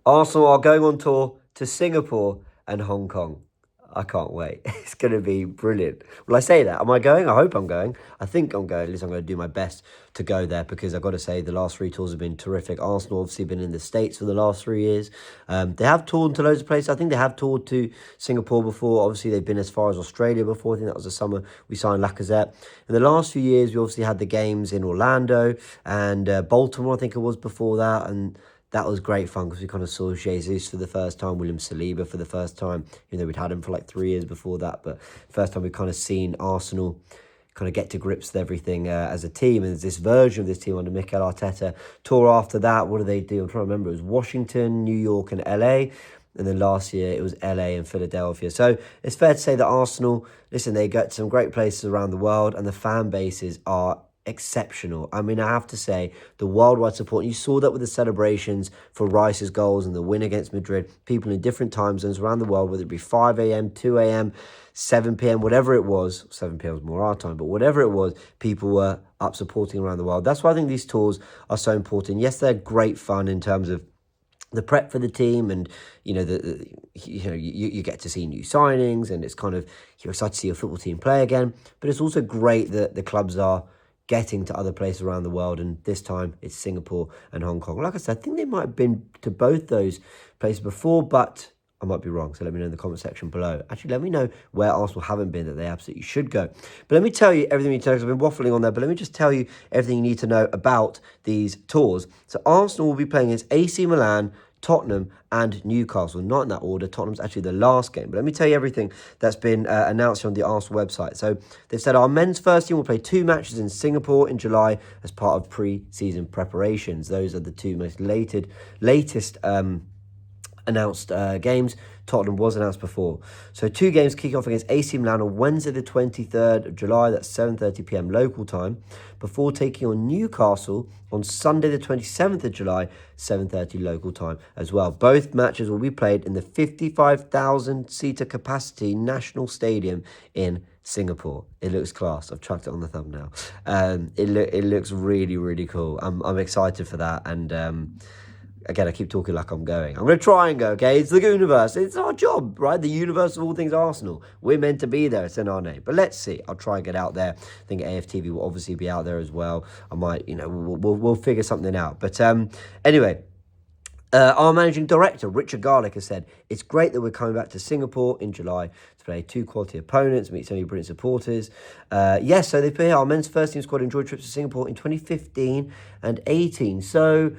Arsenal are going on tour to Singapore and Hong Kong. I can't wait. It's going to be brilliant. Will I say that? Am I going? I hope I'm going. I think I'm going. At least I'm going to do my best to go there because I've got to say the last three tours have been terrific. Arsenal obviously been in the States for the last 3 years. They have toured to loads of places. I think they have toured to Singapore before. Obviously, they've been as far as Australia before. I think that was the summer we signed Lacazette. In the last few years, we obviously had the games in Orlando and Baltimore, I think it was before that. And that was great fun because we kind of saw Jesus for the first time, William Saliba for the first time, even though we'd had him for like 3 years before that. But first time we've kind of seen Arsenal kind of get to grips with everything as a team. And there's this version of this team under Mikel Arteta. Tour after that, what do they do? I'm trying to remember. It was Washington, New York and LA. And then last year it was LA and Philadelphia. So it's fair to say that Arsenal, listen, they get to some great places around the world and the fan bases are exceptional. I mean, I have to say, the worldwide support, you saw that with the celebrations for Rice's goals and the win against Madrid. People in different time zones around the world, whether it be 5 a.m., 2 a.m., 7 p.m., whatever it was. 7 p.m. was more our time, but whatever it was, people were up supporting around the world. That's why I think these tours are so important. Yes, they're great fun in terms of the prep for the team, and you get to see new signings, and it's kind of, you're excited to see your football team play again. But it's also great that the clubs are getting to other places around the world, and this time it's Singapore and Hong Kong. Like I said, I think they might have been to both those places before, but I might be wrong, so let me know in the comment section below. Actually, let me know where Arsenal haven't been that they absolutely should go. But let me tell you everything you need to know, because I've been waffling on there, but let me just tell you everything you need to know about these tours. So Arsenal will be playing against AC Milan, Tottenham and Newcastle. Not in that order. Tottenham's actually the last game. But let me tell you everything that's been announced on the Arsenal website. So they've said our men's first team will play 2 matches in Singapore in July as part of pre-season preparations. Those are the 2 most latest announced games. Tottenham was announced before. So 2 games kick off against AC Milan on Wednesday the 23rd of July, that's 7:30 p.m. local time, before taking on Newcastle on Sunday the 27th of July, 7:30 local time as well. Both matches will be played in the 55,000-seater capacity National Stadium in Singapore. It looks class. I've chucked it on the thumbnail. It looks really, really cool. I'm excited for that, and again, I keep talking like I'm going. I'm going to try and go, okay? It's the Goonerverse. It's our job, right? The universe of all things Arsenal. We're meant to be there. It's in our name. But let's see. I'll try and get out there. I think AFTV will obviously be out there as well. I might, we'll figure something out. But anyway, our managing director, Richard Garlick, has said, it's great that we're coming back to Singapore in July to play 2 quality opponents, meet so many brilliant supporters. Yes, so they play our men's first team squad enjoyed trips to Singapore in 2015 and 18. So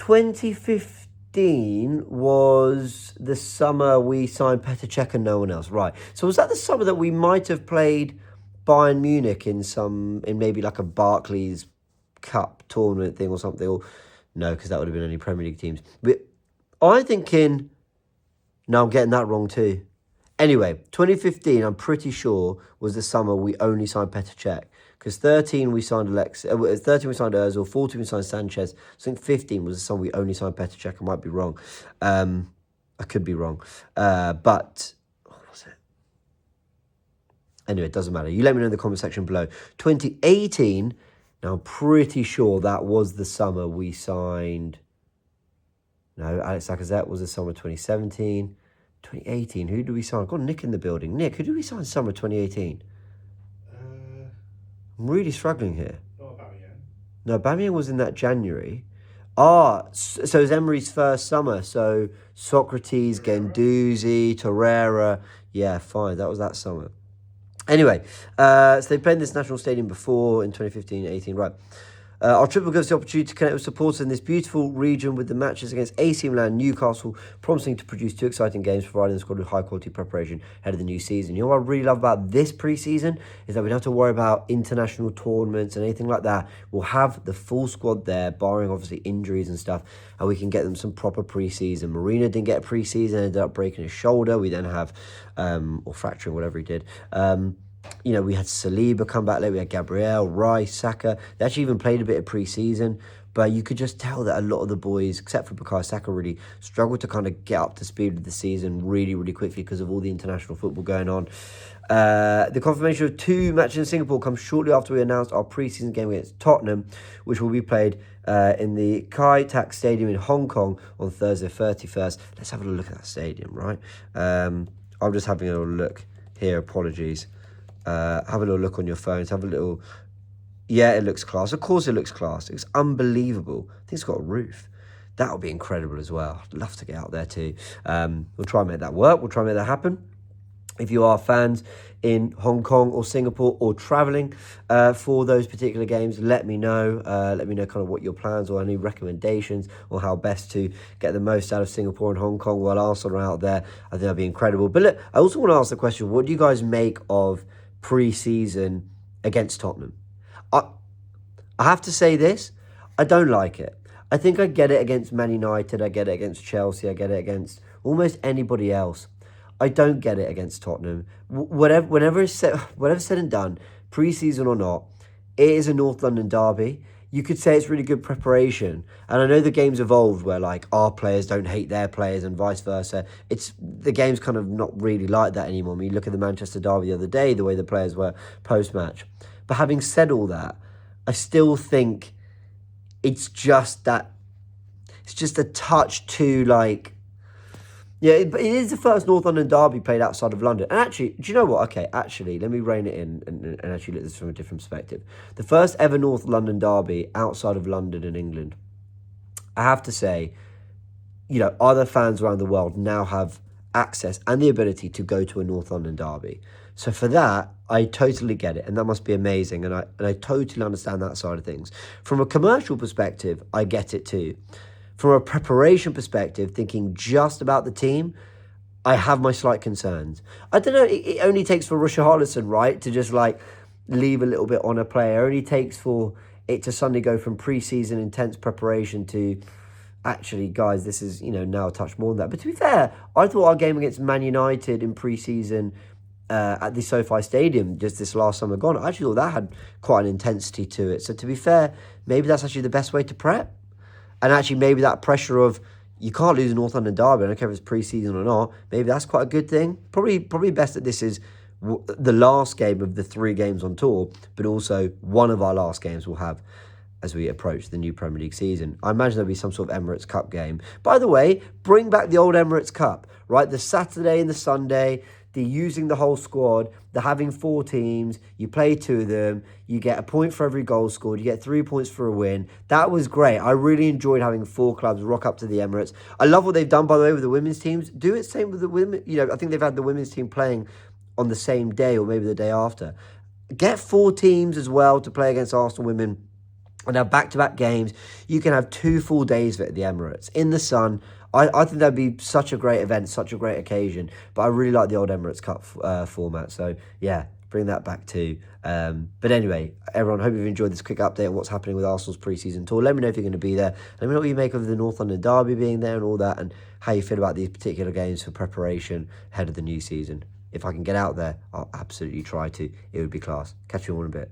2015 was the summer we signed Petr Cech and no one else, right? So was that the summer that we might have played Bayern Munich in maybe like a Barclays Cup tournament thing or something? Or no, because that would have been only Premier League teams. But I'm thinking, no, I'm getting that wrong too. Anyway, 2015, I'm pretty sure, was the summer we only signed Petr Cech. Because 13 we signed 13 we signed Ozil, 14 we signed Sanchez. I think 15 was the summer we only signed Petr Cech. I might be wrong. I could be wrong. But what was it? Anyway, it doesn't matter. You let me know in the comment section below. 2018, now I'm pretty sure that was the summer we signed. No, Alex Lacazette was the summer 2017. 2018, who do we sign? I've got Nick in the building. Nick, who did we sign summer 2018? I'm really struggling here. Not Aubameyang. No, Aubameyang was in that January. So it was Emery's first summer. So Socrates, Guendouzi, Torreira. Yeah, fine. That was that summer. Anyway, so they played in this national stadium before in 2015-18. Right. Our trip will give us the opportunity to connect with supporters in this beautiful region with the matches against AC Milan and Newcastle, promising to produce 2 exciting games, providing the squad with high-quality preparation ahead of the new season. You know what I really love about this pre-season is that we don't have to worry about international tournaments and anything like that. We'll have the full squad there, barring obviously injuries and stuff, and we can get them some proper pre-season. Marina didn't get a pre-season, ended up breaking his shoulder. We then have, or fracturing, whatever he did. We had Saliba come back late. We had Gabriel, Rice, Saka. They actually even played a bit of pre-season. But you could just tell that a lot of the boys, except for Bukayo Saka, really struggled to kind of get up to speed with the season really, really quickly because of all the international football going on. The confirmation of 2 matches in Singapore comes shortly after we announced our preseason game against Tottenham, which will be played in the Kai Tak Stadium in Hong Kong on Thursday 31st. Let's have a look at that stadium, right? I'm just having a little look here. Apologies. Have a little look on your phones. Have a little... Yeah, it looks class. Of course it looks class. It's unbelievable. I think it's got a roof. That would be incredible as well. I'd love to get out there too. We'll try and make that work. We'll try and make that happen. If you are fans in Hong Kong or Singapore or travelling for those particular games, let me know. Let me know kind of what your plans or any recommendations or how best to get the most out of Singapore and Hong Kong while Arsenal are out there. I think that'd be incredible. But look, I also want to ask the question, what do you guys make of pre-season against Tottenham? I have to say this, I don't like it. I think I get it against Man United, I get it against Chelsea, I get it against almost anybody else. I don't get it against Tottenham. Whatever's said and done, pre-season or not, it is a North London derby. You could say it's really good preparation. And I know the game's evolved where like our players don't hate their players and vice versa. The game's kind of not really like that anymore. I mean, you look at the Manchester derby the other day, the way the players were post-match. But having said all that, I still think it's just a touch too like... Yeah, it is the first North London derby played outside of London. And actually, do you know what? Okay, actually, let me rein it in and actually look at this from a different perspective. The first ever North London derby outside of London and England. I have to say, you know, other fans around the world now have access and the ability to go to a North London derby. So for that, I totally get it. And that must be amazing. And I totally understand that side of things. From a commercial perspective, I get it too. From a preparation perspective, thinking just about the team, I have my slight concerns. I don't know, it only takes for Richarlison, right, to just like leave a little bit on a player. It only takes for it to suddenly go from pre-season intense preparation to actually, guys, this is, you know, now a touch more than that. But to be fair, I thought our game against Man United in pre-season at the SoFi Stadium just this last summer gone, I actually thought that had quite an intensity to it. So to be fair, maybe that's actually the best way to prep. And actually, maybe that pressure of you can't lose a North London derby, I don't care if it's pre-season or not, maybe that's quite a good thing. Probably best that this is the last game of the 3 games on tour, but also one of our last games we'll have as we approach the new Premier League season. I imagine there'll be some sort of Emirates Cup game. By the way, bring back the old Emirates Cup, right? The Saturday and the Sunday, they're using the whole squad, they're having 4 teams, you play 2 of them, you get a point for every goal scored, you get 3 points for a win. That was great. I really enjoyed having 4 clubs rock up to the Emirates. I love what they've done, by the way, with the women's teams. Do it same with the women. You know, I think they've had the women's team playing on the same day or maybe the day after. Get 4 teams as well to play against Arsenal women and have back-to-back games. You can have 2 full days of it at the Emirates in the sun. I think that'd be such a great event, such a great occasion. But I really like the old Emirates Cup format. So, yeah, bring that back too. But anyway, everyone, hope you've enjoyed this quick update on what's happening with Arsenal's pre-season tour. Let me know if you're going to be there. Let me know what you make of the North London derby being there and all that, and how you feel about these particular games for preparation ahead of the new season. If I can get out there, I'll absolutely try to. It would be class. Catch you all in a bit.